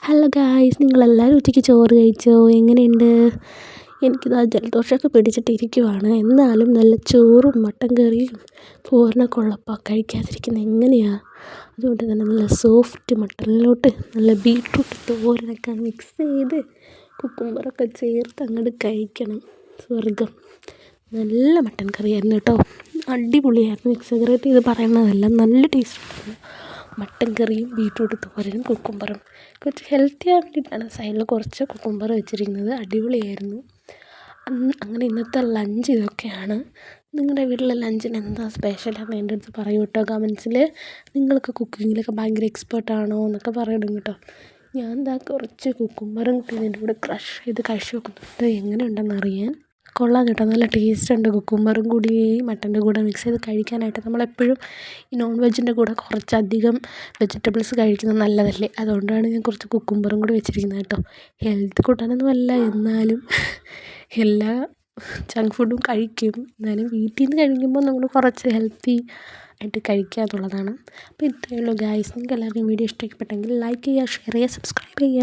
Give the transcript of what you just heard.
Hello guys, നിങ്ങളെല്ലാവരും ഉച്ചയ്ക്ക് ചോറ് കഴിച്ചോ? എങ്ങനെയുണ്ട്? എനിക്കിതാ ജലദോഷമൊക്കെ പിടിച്ചിട്ടിരിക്കുവാണ്. എന്നാലും നല്ല ചോറും മട്ടൻ കറിയും തോരനൊക്കെ ഉള്ളപ്പോൾ കഴിക്കാതിരിക്കുന്നത് എങ്ങനെയാണ്? അതുകൊണ്ട് തന്നെ നല്ല സോഫ്റ്റ് മട്ടനിലോട്ട് നല്ല ബീട്രൂട്ട് തോരനൊക്കെ മിക്സ് ചെയ്ത് കുക്കുംബറൊക്കെ ചേർത്ത് അങ്ങോട്ട് കഴിക്കണം. സ്വർഗം. നല്ല മട്ടൻ കറിയായിരുന്നു കേട്ടോ. അടിപൊളിയായിരുന്നു. എക്സഗ്രേറ്റ് ചെയ്ത് പറയുന്നതല്ല, നല്ല ടേസ്റ്റ് ഉണ്ടായിരുന്നു. മട്ടൻ കറിയും ബീട്രൂട്ട് തോരനും കുക്കുംബറും കുറച്ച് ഹെൽത്തി ആകാൻ വേണ്ടിയിട്ടാണ് സൈഡിൽ കുറച്ച് കുക്കുംബർ വെച്ചിരിക്കുന്നത്. അടിപൊളിയായിരുന്നു. അങ്ങനെ ഇന്നത്തെ ലഞ്ച് ഇതൊക്കെയാണ്. നിങ്ങളുടെ വീട്ടിലെ ലഞ്ചിന് എന്താ സ്പെഷ്യലെന്ന് എൻ്റെ അടുത്ത് പറയൂ കേട്ടോ കമൻസിൽ. നിങ്ങൾക്ക് കുക്കിങ്ങിലൊക്കെ ഭയങ്കര എക്സ്പേർട്ടാണോ എന്നൊക്കെ പറയണം കേട്ടോ. ഞാൻ എന്താ കുറച്ച് കുക്കുംബറും ഇതിൻ്റെ കൂടെ ക്രഷ് ചെയ്ത് കഴിച്ച് നോക്കുന്നുണ്ട്, എങ്ങനെയുണ്ടെന്ന് അറിയാൻ. കൊള്ളാം കേട്ടോ, നല്ല ടേസ്റ്റ് ഉണ്ട്. കുക്കുംബറും കൂടി മട്ടൻ്റെ കൂടെ മിക്സ് ചെയ്ത് കഴിക്കാനായിട്ട് നമ്മളെപ്പോഴും ഈ നോൺ വെജിൻ്റെ കൂടെ കുറച്ചധികം വെജിറ്റബിൾസ് കഴിക്കുന്നത് നല്ലതല്ലേ. അതുകൊണ്ടാണ് ഞാൻ കുറച്ച് കുക്കുംബറും കൂടി വെച്ചിരിക്കുന്നത് കേട്ടോ. ഹെൽത്ത് കൂട്ടാനൊന്നുമല്ല, എന്നാലും എല്ലാ ജങ്ക് ഫുഡും കഴിക്കും. എന്നാലും വീട്ടിൽ നിന്ന് കഴിക്കുമ്പോൾ നമ്മൾ കുറച്ച് ഹെൽത്തി ആയിട്ട് കഴിക്കുക എന്നുള്ളതാണ്. അപ്പോൾ ഇത്രയേ ഉള്ളൂ ഗായ്സ്. നിങ്ങൾക്ക് എല്ലാവർക്കും വീഡിയോ ഇഷ്ടപ്പെട്ടെങ്കിൽ ലൈക്ക് ചെയ്യുക, ഷെയർ ചെയ്യുക, സബ്സ്ക്രൈബ് ചെയ്യുക.